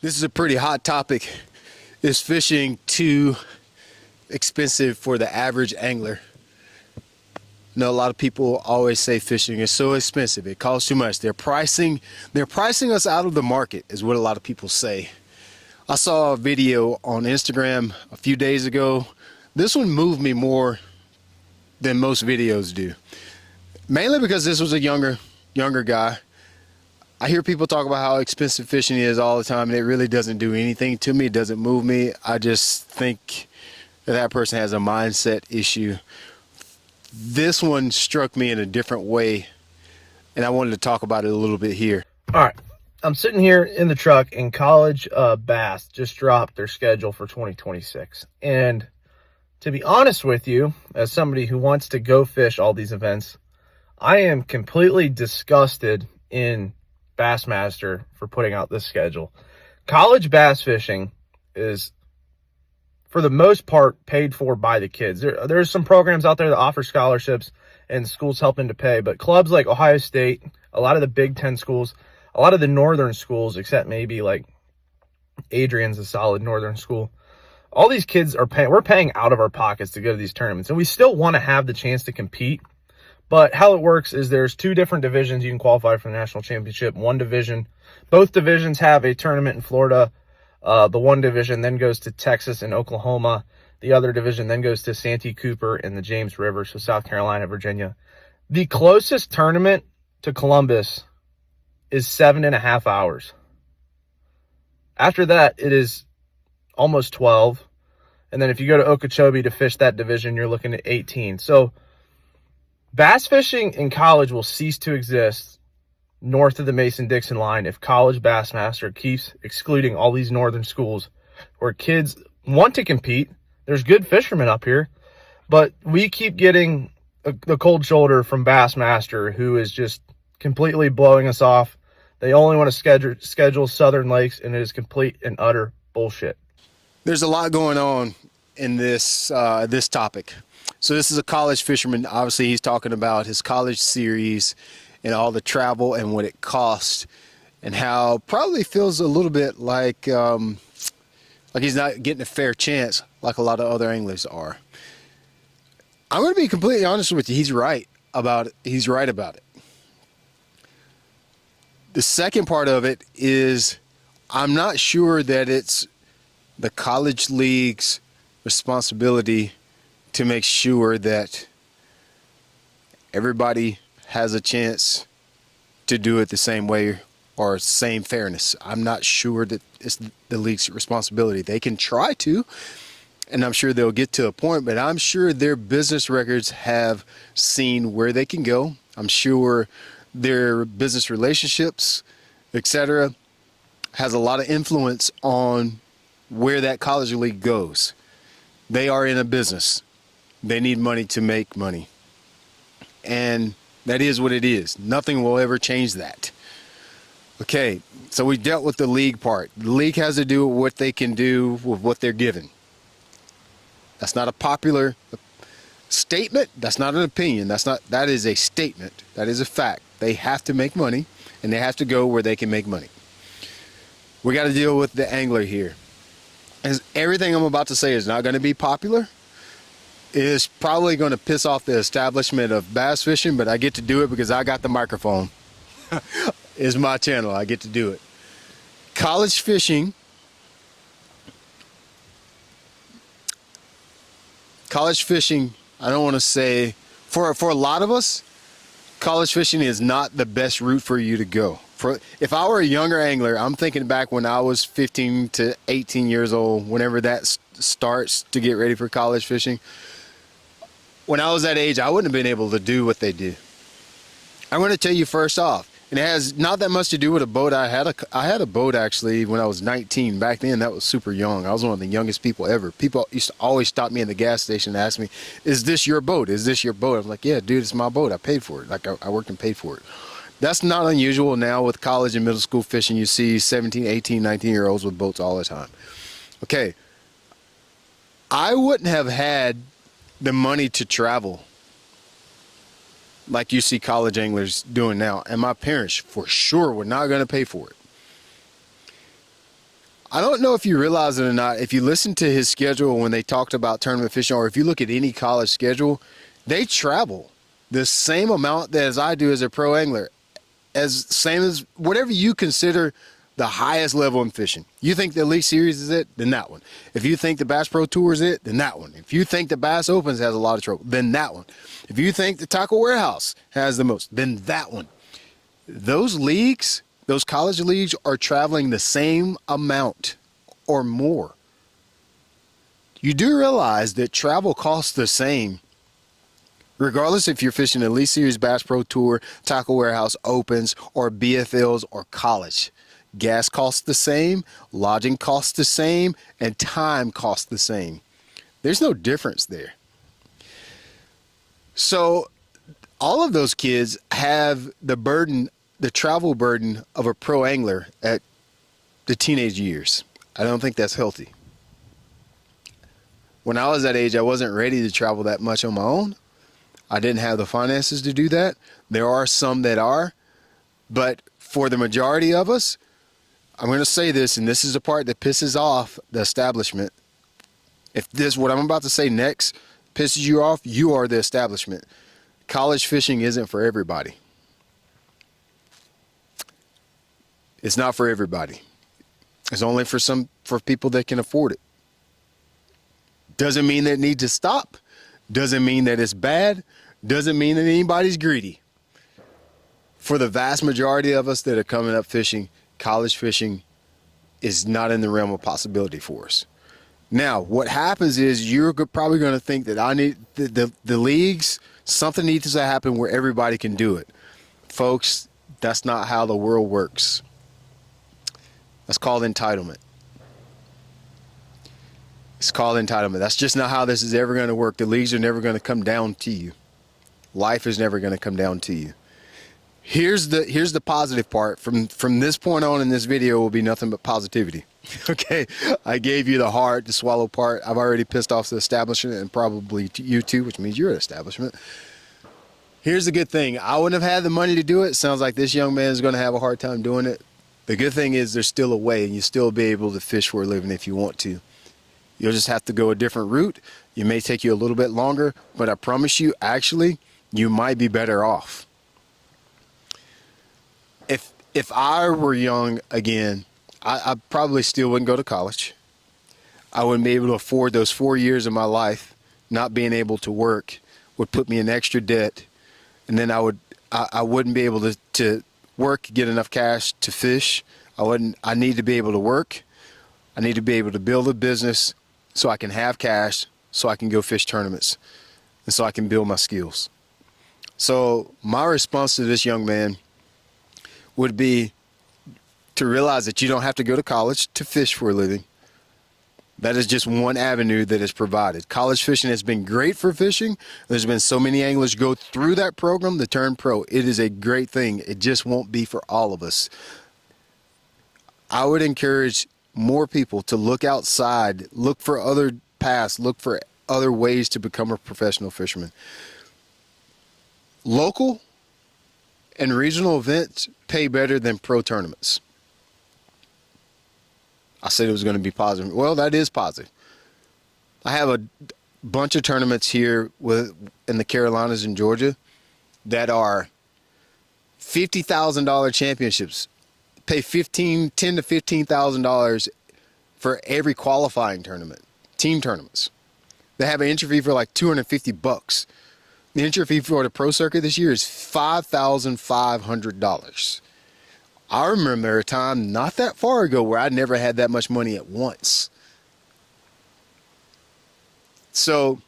This is a pretty hot topic. Is fishing too expensive for the average angler? No, a lot of people always say fishing is so expensive. It costs too much. They're pricing us out of the market is what a lot of people say. I saw a video on Instagram a few days ago. This one moved me more than most videos do. Mainly because this was a younger guy. I hear people talk about how expensive fishing is all the time, and it really doesn't do anything to me. It doesn't move me. I just think that person has a mindset issue. This one struck me in a different way, and I wanted to talk about it a little bit here. All right. I'm sitting here in the truck, and College Bass just dropped their schedule for 2026. And to be honest with you, as somebody who wants to go fish all these events, I am completely disgusted in Bassmaster for putting out this schedule. College bass fishing is, for the most part, paid for by the kids. There's some programs out there that offer scholarships and schools helping to pay, but clubs like Ohio State, a lot of the Big Ten schools, a lot of the northern schools, except maybe like Adrian's a solid northern school, all these kids are paying. We're paying out of our pockets to go to these tournaments, and we still want to have the chance to compete. But how it works is there's two different divisions you can qualify for the national championship. One division, both divisions have a tournament in Florida. The one division then goes to Texas and Oklahoma. The other division then goes to Santee Cooper and the James River, so South Carolina, Virginia. The closest tournament to Columbus is 7.5 hours. After that, it is almost 12. And then if you go to Okeechobee to fish that division, you're looking at 18. So bass fishing in college will cease to exist north of the Mason-Dixon line if College Bassmaster keeps excluding all these northern schools where kids want to compete. There's good fishermen up here, but we keep getting the cold shoulder from Bassmaster, who is just completely blowing us off. They only want to schedule Southern Lakes, and it is complete and utter bullshit. There's a lot going on in this topic. So this is a college fisherman. Obviously, he's talking about his college series and all the travel and what it costs, and how probably feels a little bit like he's not getting a fair chance like a lot of other anglers are. I'm going to be completely honest with you. He's right about it. He's right about it. The second part of it is I'm not sure that it's the college league's responsibility to make sure that everybody has a chance to do it the same way or same fairness. I'm not sure that it's the league's responsibility. They can try to, and I'm sure they'll get to a point, but I'm sure their business records have seen where they can go. I'm sure their business relationships, etc., has a lot of influence on where that college league goes. They are in a business. They need money to make money. And that is what it is. Nothing will ever change that. Okay, so we dealt with the league part. The league has to do with what they can do with what they're given. That's not a popular statement. That's not an opinion. That is a statement. That is a fact. They have to make money, and they have to go where they can make money. We got to deal with the angler here. As everything I'm about to say is not going to be popular. It is probably going to piss off the establishment of bass fishing, but I get to do it because I got the microphone. It's my channel. I get to do it. College fishing. I don't want to say, for a lot of us, college fishing is not the best route for you to go. If I were a younger angler, I'm thinking back when I was 15 to 18 years old, whenever that starts to get ready for college fishing. When I was that age, I wouldn't have been able to do what they do. I'm going to tell you first off, and it has not that much to do with a boat. I had a boat actually when I was 19. Back then, that was super young. I was one of the youngest people ever. People used to always stop me in the gas station and ask me, "Is this your boat? Is this your boat?" I'm like, "Yeah, dude, it's my boat. I paid for it. Like I worked and paid for it." That's not unusual now with college and middle school fishing. You see 17, 18, 19-year-olds with boats all the time. Okay. I wouldn't have had the money to travel like you see college anglers doing now, and my parents for sure were not going to pay for it. I don't know if you realize it or not. If you listen to his schedule when they talked about tournament fishing, or if you look at any college schedule, they travel the same amount that as I do as a pro angler, as same as whatever you consider the highest level in fishing. You think the Elite Series is it, then that one. If you think the Bass Pro Tour is it, then that one. If you think the Bass Opens has a lot of trouble, then that one. If you think the Tackle Warehouse has the most, then that one. Those leagues, those college leagues, are traveling the same amount or more. You do realize that travel costs the same, regardless if you're fishing Elite Series, Bass Pro Tour, Tackle Warehouse Opens, or BFLs or college. Gas costs the same, lodging costs the same, and time costs the same. There's no difference there. So all of those kids have the burden, the travel burden of a pro angler at the teenage years. I don't think that's healthy. When I was that age, I wasn't ready to travel that much on my own. I didn't have the finances to do that. There are some that are, but for the majority of us, I'm going to say this, and this is the part that pisses off the establishment. If this, what I'm about to say next, pisses you off, you are the establishment. College fishing isn't for everybody. It's not for everybody. It's only for people that can afford it. Doesn't mean that it needs to stop. Doesn't mean that it's bad. Doesn't mean that anybody's greedy. For the vast majority of us that are coming up fishing, college fishing is not in the realm of possibility for us. Now, what happens is you're probably going to think that I need the leagues, something needs to happen where everybody can do it. Folks, that's not how the world works. That's called entitlement. It's called entitlement. That's just not how this is ever going to work. The leagues are never going to come down to you. Life is never going to come down to you. Here's the positive part. From this point on in this video will be nothing but positivity. Okay, I gave you the hard to swallow part. I've already pissed off the establishment and probably you too, which means you're an establishment. Here's the good thing. I wouldn't have had the money to do it. Sounds like this young man is going to have a hard time doing it. The good thing is there's still a way, and you still be able to fish for a living if you want to. You'll just have to go a different route. It may take you a little bit longer, but I promise you, actually, you might be better off. If I were young again, I probably still wouldn't go to college. I wouldn't be able to afford those 4 years of my life. Not being able to work would put me in extra debt, and then I wouldn't be able to work, get enough cash to fish. I need to be able to work. I need to be able to build a business so I can have cash, so I can go fish tournaments, and so I can build my skills. So my response to this young man would be to realize that you don't have to go to college to fish for a living. That is just one avenue that is provided. College fishing has been great for fishing. There's been so many anglers go through that program to turn pro. It is a great thing. It just won't be for all of us. I would encourage more people to look outside, look for other paths, look for other ways to become a professional fisherman. Local and regional events pay better than pro tournaments. I said it was going to be positive. Well, that is positive. I have a bunch of tournaments here in the Carolinas and Georgia that are $50,000 championships. Pay $10,000 to $15,000 for every qualifying tournament, team tournaments. They have an entry fee for like $250. The entry fee for the pro circuit this year is $5,500. I remember a time not that far ago where I never had that much money at once. So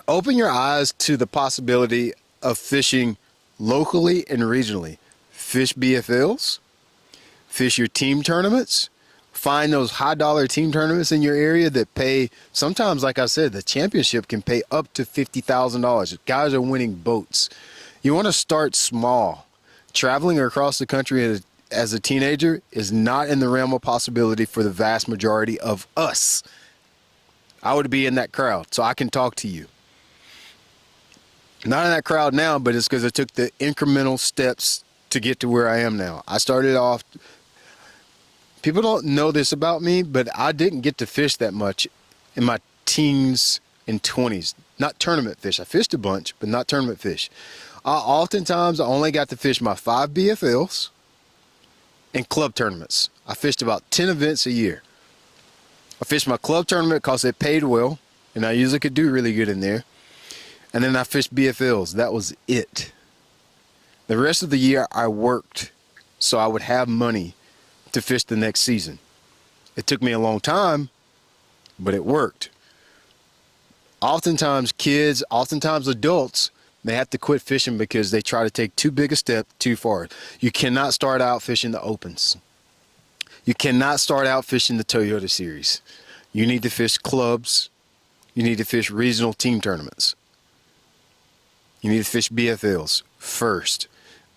open your eyes to the possibility of fishing locally and regionally. Fish BFLs, fish your team tournaments, find those high dollar team tournaments in your area that pay, sometimes, like I said, the championship can pay up to $50,000. Guys are winning boats. You want to start small. Traveling across the country as a teenager is not in the realm of possibility for the vast majority of us. I would be in that crowd, so I can talk to you. Not in that crowd now, but it's because I took the incremental steps to get to where I am now. I started off People don't know this about me, but I didn't get to fish that much in my teens and 20s. Not tournament fish. I fished a bunch, but not tournament fish. Oftentimes, I only got to fish my 5 BFLs and club tournaments. I fished about 10 events a year. I fished my club tournament because it paid well, and I usually could do really good in there. And then I fished BFLs. That was it. The rest of the year, I worked so I would have money to fish the next season. It took me a long time, but it worked. Oftentimes kids, oftentimes adults, they have to quit fishing because they try to take too big a step too far. You cannot start out fishing the opens. You cannot start out fishing the Toyota Series. You need to fish clubs. You need to fish regional team tournaments. You need to fish BFLs first.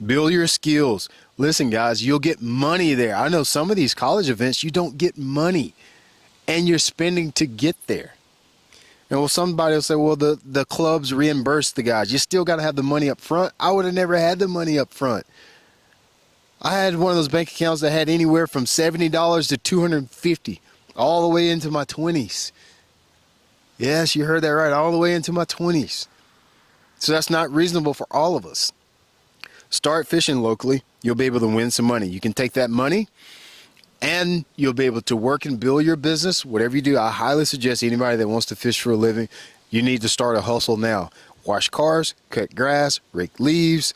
Build your skills. Listen, guys, you'll get money there. I know some of these college events, you don't get money, and you're spending to get there. And well, somebody will say, well, the clubs reimburse the guys. You still got to have the money up front. I would have never had the money up front. I had one of those bank accounts that had anywhere from $70 to $250 all the way into my 20s. Yes, you heard that right, all the way into my 20s. So that's not reasonable for all of us. Start fishing locally. You'll be able to win some money. You can take that money and you'll be able to work and build your business. Whatever you do, I highly suggest anybody that wants to fish for a living, you need to start a hustle now. Wash cars, cut grass, rake leaves,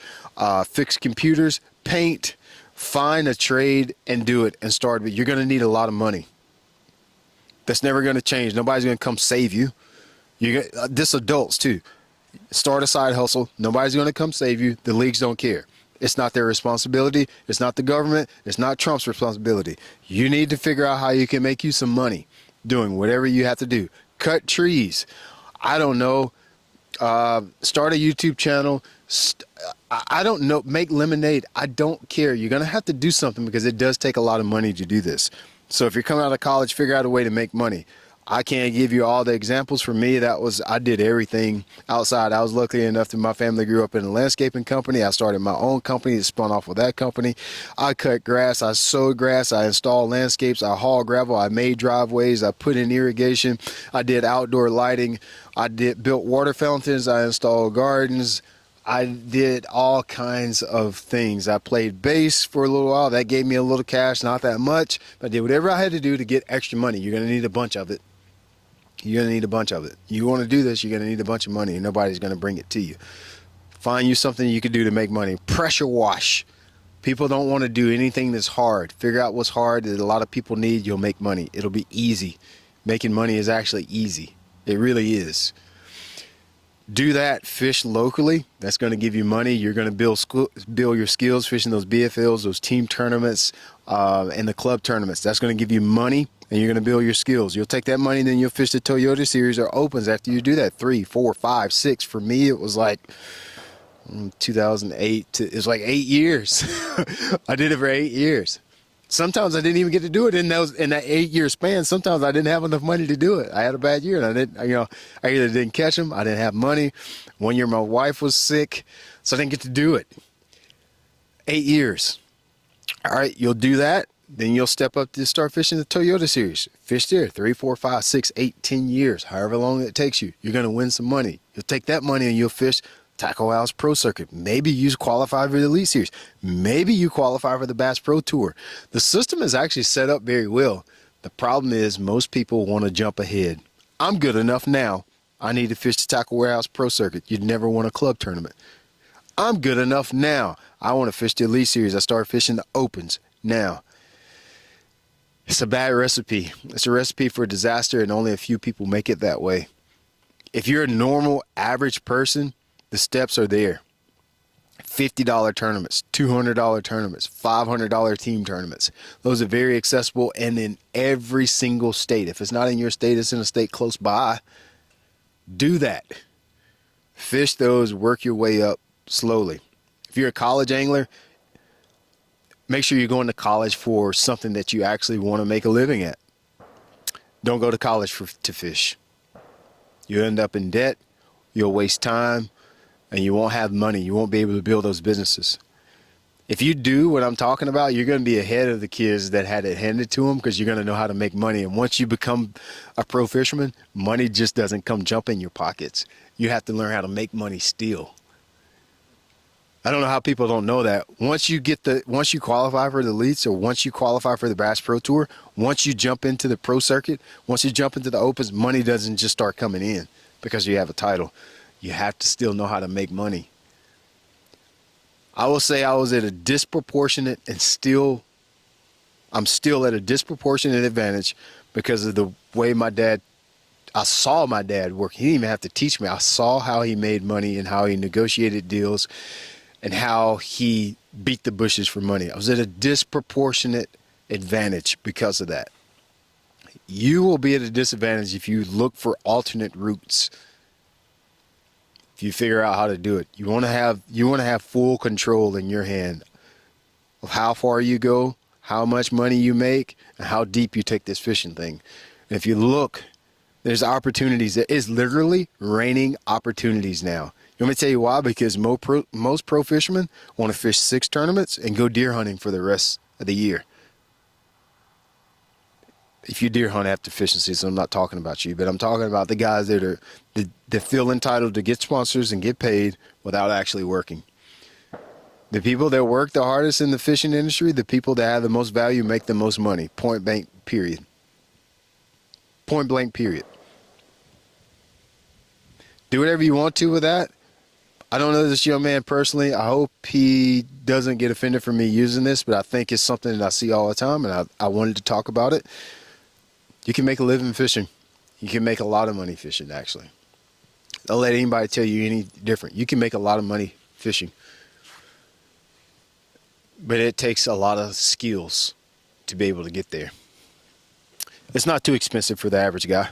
fix computers, paint, find a trade and do it and start. But you're going to need a lot of money. That's never going to change. Nobody's going to come save you. This adults too. Start a side hustle. Nobody's going to come save you. The leagues don't care. It's not their responsibility. It's not the government. It's not Trump's responsibility. You need to figure out how you can make you some money doing whatever you have to do. Cut trees. I don't know. Start a YouTube channel. I don't know. Make lemonade. I don't care. You're going to have to do something because it does take a lot of money to do this. So if you're coming out of college, figure out a way to make money. I can't give you all the examples. For me, I did everything outside. I was lucky enough that my family grew up in a landscaping company. I started my own company that spun off with that company. I cut grass, I sowed grass, I installed landscapes, I hauled gravel, I made driveways, I put in irrigation, I did outdoor lighting, built water fountains, I installed gardens. I did all kinds of things. I played bass for a little while. That gave me a little cash, not that much. But I did whatever I had to do to get extra money. You're going to need a bunch of it. You're going to need a bunch of it. You want to do this, you're going to need a bunch of money, and nobody's going to bring it to you. Find you something you can do to make money. Pressure wash. People don't want to do anything that's hard. Figure out what's hard that a lot of people need. You'll make money. It'll be easy. Making money is actually easy. It really is. Do that. Fish locally. That's going to give you money. You're going to build your skills fishing those BFLs, those team tournaments, and the club tournaments. That's going to give you money, and you're going to build your skills. You'll take that money, and then you'll fish the Toyota Series or Opens after you do that. 3, 4, 5, 6. For me, it was like 2008. It was like 8 years. I did it for 8 years. Sometimes I didn't even get to do it in that 8-year span. Sometimes I didn't have enough money to do it. I had a bad year, and I either didn't catch them, I didn't have money. One year my wife was sick, so I didn't get to do it. 8 years. All right, you'll do that. Then you'll step up to start fishing the Toyota Series. Fish there 3, 4, 5, 6, 8, 10 years, however long it takes you. You're going to win some money. You'll take that money and you'll fish Tackle House Pro Circuit. Maybe you qualify for the Elite Series. Maybe you qualify for the Bass Pro Tour. The system is actually set up very well. The problem is most people want to jump ahead. I'm good enough now. I need to fish the Tackle Warehouse Pro Circuit. You'd never won a club tournament. I'm good enough now. I want to fish the Elite Series. I start fishing the Opens now. It's a bad recipe. It's a recipe for disaster, and only a few people make it that way. If you're a normal, average person, the steps are there. $50 tournaments, $200 tournaments, $500 team tournaments. Those are very accessible and in every single state. If it's not in your state, it's in a state close by. Do that. Fish those, work your way up slowly. If you're a college angler, make sure you're going to college for something that you actually want to make a living at. Don't go to college to fish. You'll end up in debt, you'll waste time, and you won't have money. You won't be able to build those businesses. If you do what I'm talking about, you're going to be ahead of the kids that had it handed to them, because you're going to know how to make money. And once you become a pro fisherman, money just doesn't come jump in your pockets. You have to learn how to make money still. I don't know how people don't know that. Once you qualify for the elites, or once you qualify for the Bass Pro Tour, once you jump into the pro circuit, once you jump into the opens, money doesn't just start coming in because you have a title. You have to still know how to make money. I will say I was at a disproportionate, and I'm still at a disproportionate advantage because of the way I saw my dad work. He didn't even have to teach me. I saw how he made money and how he negotiated deals and how he beat the bushes for money. I was at a disproportionate advantage because of that. You will be at a disadvantage if you look for alternate routes. If you figure out how to do it, you want to have full control in your hand of how far you go, how much money you make, and how deep you take this fishing thing. And if you look, there's opportunities. It is literally raining opportunities now. You want me to tell you why? Because most pro fishermen want to fish 6 tournaments and go deer hunting for the rest of the year. If you deer hunt after fishing season, I'm not talking about you, but I'm talking about the guys that feel entitled to get sponsors and get paid without actually working. The people that work the hardest in the fishing industry, the people that have the most value, make the most money. Point blank, period. Point blank, period. Do whatever you want to with that. I don't know this young man personally. I hope he doesn't get offended for me using this, but I think it's something that I see all the time, and I wanted to talk about it. You can make a living fishing. You can make a lot of money fishing, actually. Don't let anybody tell you any different. You can make a lot of money fishing. But it takes a lot of skills to be able to get there. It's not too expensive for the average guy.